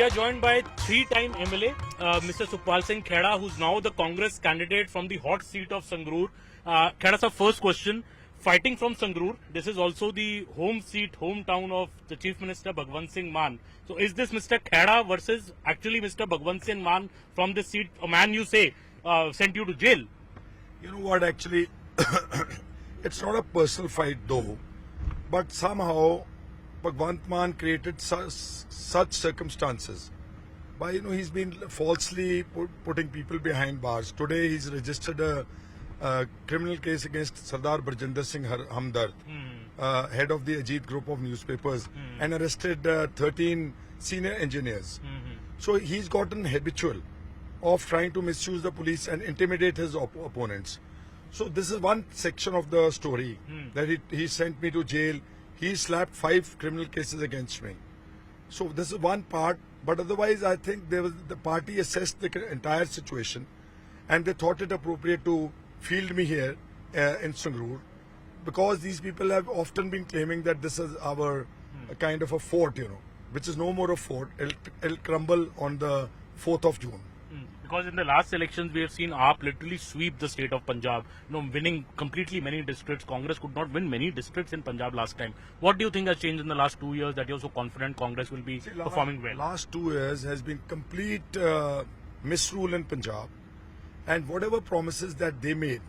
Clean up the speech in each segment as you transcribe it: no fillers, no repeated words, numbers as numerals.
are joined by three-time MLA, Mr. Sukhpal Singh Kheda, who's now the Congress candidate from the hot seat of Sangrur. Kheda, sir, first question. Fighting from Sangrur, this is also the home seat, hometown of the Chief Minister Bhagwant Singh Mann. So is this Mr. Kheda versus actually Mr. Bhagwant Singh Mann from this seat, a man you say sent you to jail? You know what, actually, it's not a personal fight though, but somehow Bhagwant Mann created such circumstances by, he's been falsely putting people behind bars. Today he's registered a criminal case against Sardar Barjinder Singh Hamdard, head of the Ajit group of newspapers, and arrested 13 senior engineers. So he's gotten habitual of trying to misuse the police and intimidate his opponents. So this is one section of the story, that he sent me to jail. He slapped 5 criminal cases against me. So this is one part, but otherwise I think the party assessed the entire situation and they thought it appropriate to field me here in Sangrur, because these people have often been claiming that this is our kind of a fort, which is no more a fort. It'll crumble on the 4th of June. Because in the last elections, we have seen AAP literally sweep the state of Punjab, winning completely many districts. Congress could not win many districts in Punjab last time. What do you think has changed in the last 2 years that you're so confident Congress will be performing well? Last 2 years has been complete misrule in Punjab, and whatever promises that they made,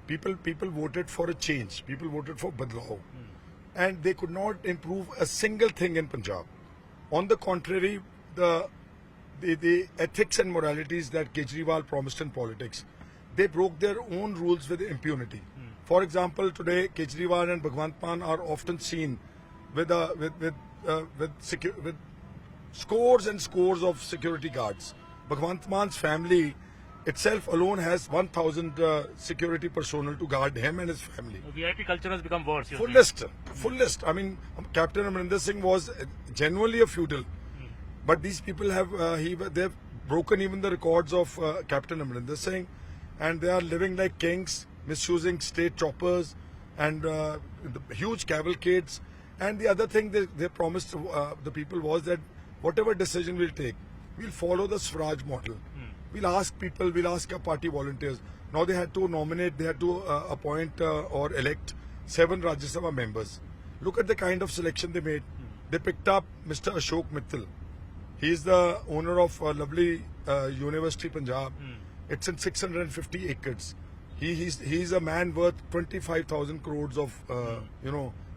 people voted for a change. People voted for Badlao, and they could not improve a single thing in Punjab. On the contrary, the ethics and moralities that Kejriwal promised in politics, they broke their own rules with impunity. For example, today Kejriwal and Bhagwant Mann are often seen with scores and scores of security guards. Bhagwant Mann's family itself alone has 1,000 security personnel to guard him and his family. VIP culture has become worse. Fullest. I mean, Captain Amrinder Singh was genuinely a feudal. But these people they've broken even the records of Captain Amrinder Singh, and they are living like kings, misusing state choppers and huge cavalcades. And the other thing they promised the people was that whatever decision we'll take, we'll follow the Swaraj model. We'll ask people, we'll ask our party volunteers. Now they had to nominate, they had to appoint or elect 7 Rajya Sabha members. Look at the kind of selection they made. They picked up Mr. Ashok Mittal. He is the owner of a lovely University Punjab. It's in 650 acres. He's a man worth 25,000 crores of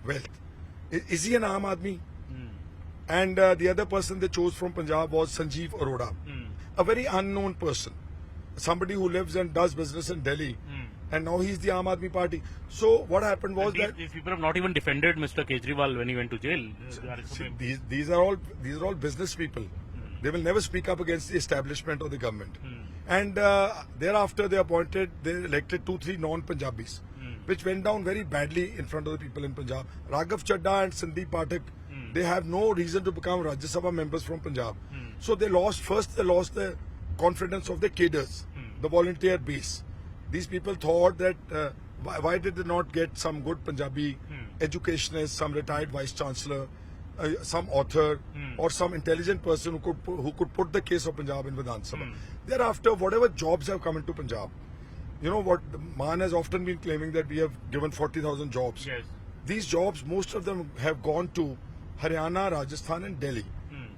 wealth. Is he an Aam Aadmi? And the other person they chose from Punjab was Sanjeev Arora, a very unknown person, somebody who lives and does business in Delhi. And now he's the Aam Aadmi Party. So what happened was that these people have not even defended Mr. Kejriwal when he went to jail. These are all business people. They will never speak up against the establishment or the government. And thereafter they elected 2-3 non-Punjabis, which went down very badly in front of the people in Punjab. Raghav Chadda and Sandeep Pathak, they have no reason to become Rajya Sabha members from Punjab. So they lost the confidence of the cadres, the volunteer base. These people thought that why did they not get some good Punjabi educationist, some retired vice chancellor, some author, or some intelligent person who could put the case of Punjab in Vidhan Sabha. Thereafter, whatever jobs have come into Punjab, Maan has often been claiming that we have given 40,000 jobs. Yes. These jobs, most of them have gone to Haryana, Rajasthan and Delhi,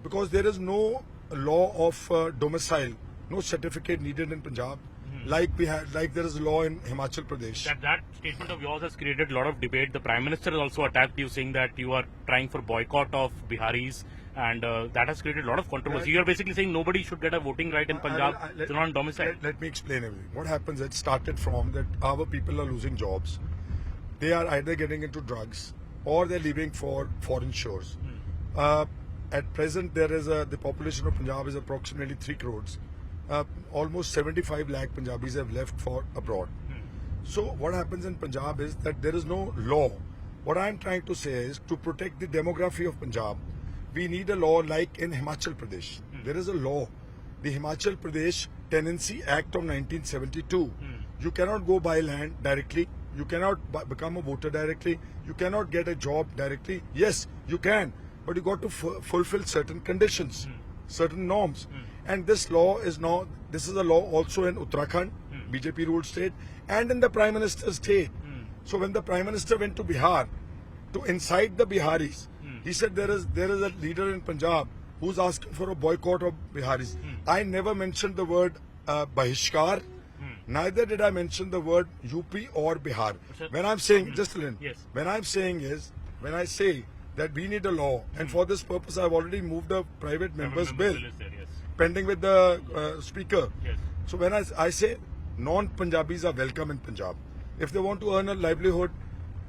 because there is no law of domicile, no certificate needed in Punjab. Like there is a law in Himachal Pradesh. That statement of yours has created a lot of debate. The Prime Minister has also attacked you, saying that you are trying for boycott of Biharis, and that has created a lot of controversy. You are basically saying nobody should get a voting right in Punjab. It's not domicile. Let me explain everything. What happens? It started from that our people are losing jobs. They are either getting into drugs or they're leaving for foreign shores. At present, the population of Punjab is approximately 3 crores. Almost 75 lakh Punjabis have left for abroad. So what happens in Punjab is that there is no law. What I am trying to say is, to protect the demography of Punjab, we need a law like in Himachal Pradesh. There is a law, the Himachal Pradesh Tenancy Act of 1972. You cannot go buy land directly. You cannot become a voter directly. You cannot get a job directly. Yes, you can, but you got to fulfill certain conditions. certain norms. And this law is now, this is a law also in Uttarakhand, BJP ruled state, and in the Prime Minister's state. So when the Prime Minister went to Bihar to incite the Biharis, he said there is a leader in Punjab who's asking for a boycott of Biharis. I never mentioned the word Bahishkar. Neither did I mention the word UP or Bihar. When I'm saying, just listen, Yes. when I'm saying is, when I say that we need a law, and for this purpose I've already moved a private member's bill Is there, yes. pending with the speaker. Yes. So when I say non-Punjabis are welcome in Punjab. If they want to earn a livelihood,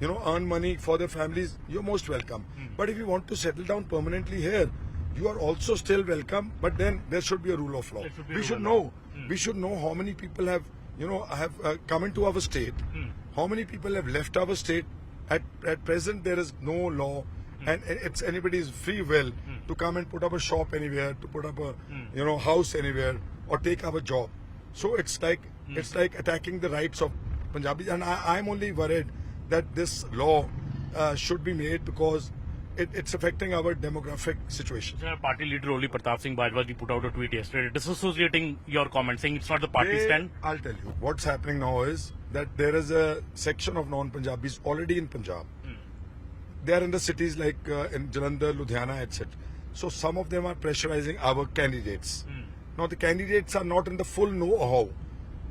earn money for their families, you're most welcome. But if you want to settle down permanently here, you are also still welcome. But then there should be a rule of law. There should be a We rule should of know. law. We should know how many people have, come into our state. How many people have left our state. At present, there is no law, and it's anybody's free will to come and put up a shop anywhere, to put up a house anywhere, or take our job. So it's like attacking the rights of Punjabis, and I'm only worried that this law should be made because it's affecting our demographic situation. Sir, party leader only Pratap Singh Bajwa ji put out a tweet yesterday disassociating your comment, saying it's not the party stand. I'll tell you. What's happening now is that there is a section of non-Punjabis already in Punjab. They are in the cities like in Jalandhar, Ludhiana, etc. So some of them are pressurizing our candidates. Now the candidates are not in the full know-how.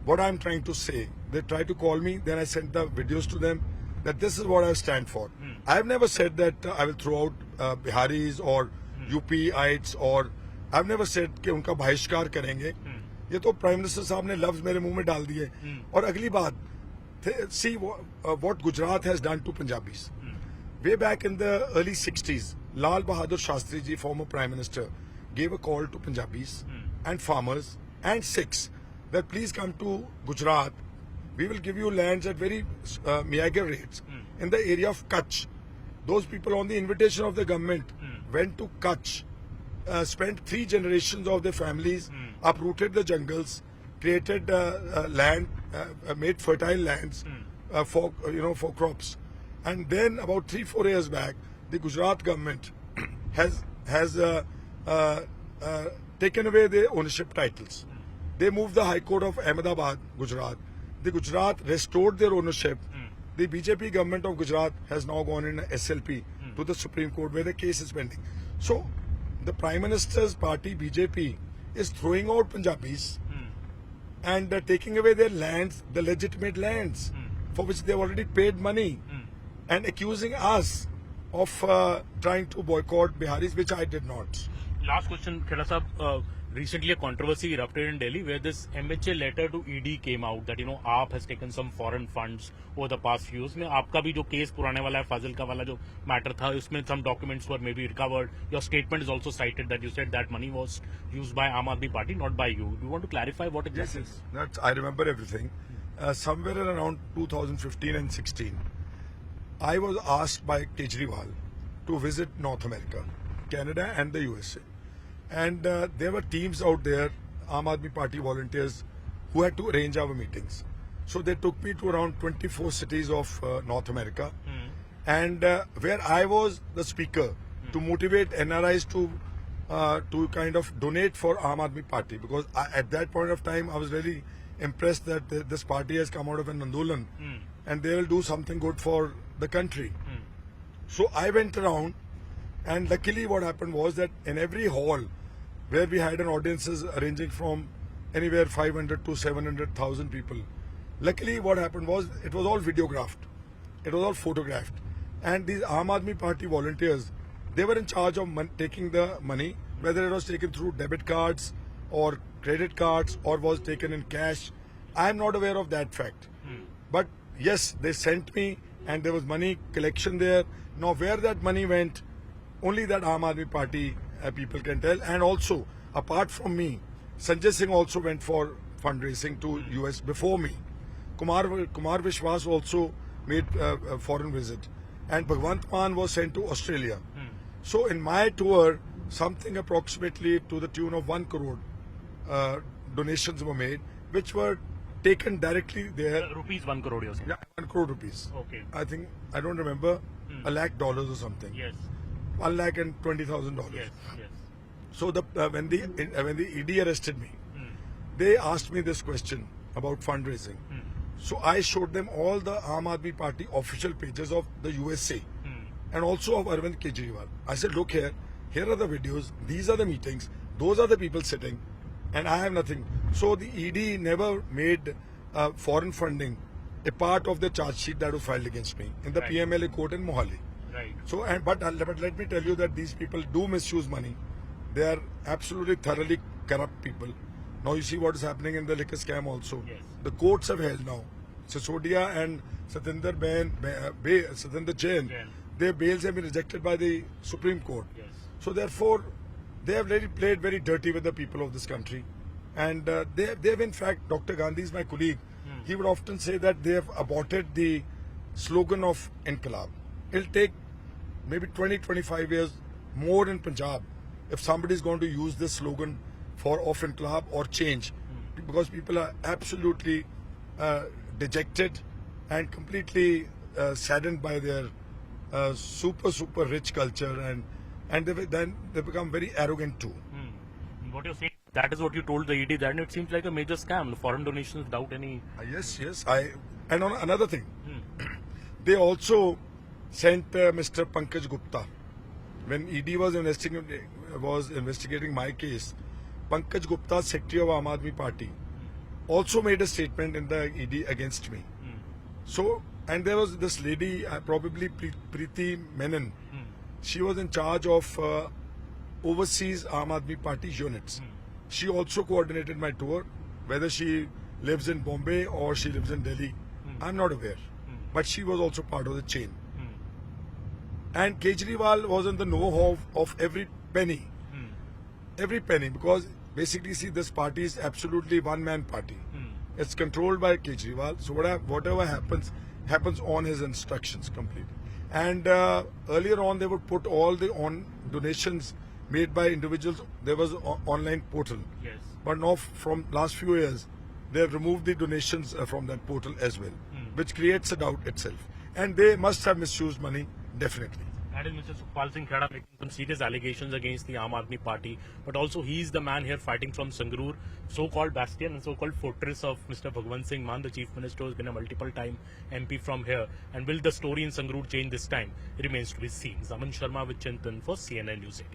What I'm trying to say, they try to call me, then I send the videos to them that this is what I stand for. I've never said that I will throw out Biharis or UPites, or I've never said कि उनका बहिष्कार करेंगे. ये तो prime minister साहब ने लफ्ज मेरे मुंह में डाल दिए. और अगली बात, see what Gujarat has done to Punjabis. Way back in the early 60s, Lal Bahadur Shastri ji, former Prime Minister, gave a call to Punjabis and farmers and Sikhs that please come to Gujarat. We will give you lands at very meager rates in the area of Kutch. Those people, on the invitation of the government, went to Kutch, spent 3 generations of their families, uprooted the jungles, created land, made fertile lands for crops. And then about 3-4 years back, the Gujarat government has taken away their ownership titles. They moved the High Court of Ahmedabad, Gujarat. The Gujarat restored their ownership. The BJP government of Gujarat has now gone in a SLP to the Supreme Court where the case is pending. So the Prime Minister's party, BJP, is throwing out Punjabis and taking away their lands, the legitimate lands, for which they've already paid money, and accusing us of trying to boycott Biharis, which I did not. Last question, Kheda Sahab. Recently, a controversy erupted in Delhi where this MHA letter to ED came out that AAP has taken some foreign funds over the past few years. में आपका भी जो case पुराने वाला है, फाजिल का वाला जो मैटर था, उसमें some documents were maybe recovered. Your statement is also cited that you said that money was used by Aam Aadmi Party, not by you. Do you want to clarify what exactly? Yes. I remember everything. Somewhere around 2015 and 16, I was asked by Kejriwal to visit North America, Canada and the USA. And there were teams out there, Aam Aadmi Party volunteers, who had to arrange our meetings. So they took me to around 24 cities of North America, and where I was the speaker to motivate NRIs to kind of donate for Aam Aadmi Party, because at that point of time I was really impressed that this party has come out of an Andolan and they will do something good for the country. So I went around, and luckily what happened was that in every hall where we had an audiences ranging from anywhere 500 to 700,000 people, luckily what happened was it was all videographed, it was all photographed, and these Aam Aadmi Party volunteers, they were in charge of taking the money, whether it was taken through debit cards or credit cards or was taken in cash. I am not aware of that fact. But yes, they sent me and there was money collection there. Now where that money went, only that Aam Aadmi Party people can tell. And also, apart from me, Sanjay Singh also went for fundraising to US before me. Kumar Vishwas also made a foreign visit. And Bhagwant Maan was sent to Australia. So in my tour, something approximately to the tune of 1 crore donations were made, which were taken directly there. Rupees 1 crore, you're saying? Yeah, 1 crore rupees. Okay. I think, I don't remember, $1 lakh or something. Yes. $1,20,000. Yes. Yes. So when the ED arrested me, they asked me this question about fundraising. So I showed them all the Aam Aadmi Party official pages of the USA and also of Arvind Kejriwal. I said, look here are the videos, these are the meetings, those are the people sitting, and I have nothing. So the ED never made foreign funding a part of the charge sheet that was filed against me in the Right. PMLA court in Mohali. Right. So, but let me tell you that these people do misuse money. They are absolutely thoroughly corrupt people. Now you see what is happening in the liquor scam also. Yes. The courts have held now. Sisodia and Satinder Jain, their bails have been rejected by the Supreme Court. Yes. So therefore, they have really played very dirty with the people of this country. And they have in fact, Dr. Gandhi is my colleague. He would often say that they have aborted the slogan of Inqilab. It'll take maybe 20-25 years more in Punjab if somebody is going to use this slogan of Inqilab or change, because people are absolutely dejected and completely saddened by their super rich culture, and they become very arrogant too. What you're saying, that is what you told the ED, then it seems like a major scam, the foreign donations without any... Yes. And on another thing, they also sent Mr. Pankaj Gupta. When ED was investigating my case, Pankaj Gupta, Secretary of Aam Aadmi Party, also made a statement in the ED against me. So, and there was this lady, probably Preeti Menon. She was in charge of overseas Aam Aadmi Party units. She also coordinated my tour. Whether she lives in Bombay or she lives in Delhi, I'm not aware. But she was also part of the chain. And Kejriwal was in the know of every penny. Every penny, because basically, see, this party is absolutely one-man party. It's controlled by Kejriwal. So whatever happens on his instructions completely. And earlier on, they would put all the donations made by individuals. There was an online portal. Yes. But now, from last few years, they have removed the donations from that portal as well, which creates a doubt itself. And they must have misused money, definitely. That is Mr. Sukhpal Singh Kheda making some serious allegations against the Aam Aadmi Party, but also he is the man here fighting from Sangrur, so-called bastion and so-called fortress of Mr. Bhagwant Singh Mann, the Chief Minister, who has been a multiple-time MP from here. And will the story in Sangrur change this time? It remains to be seen. Zaman Sharma with Chintan for CNN News 18.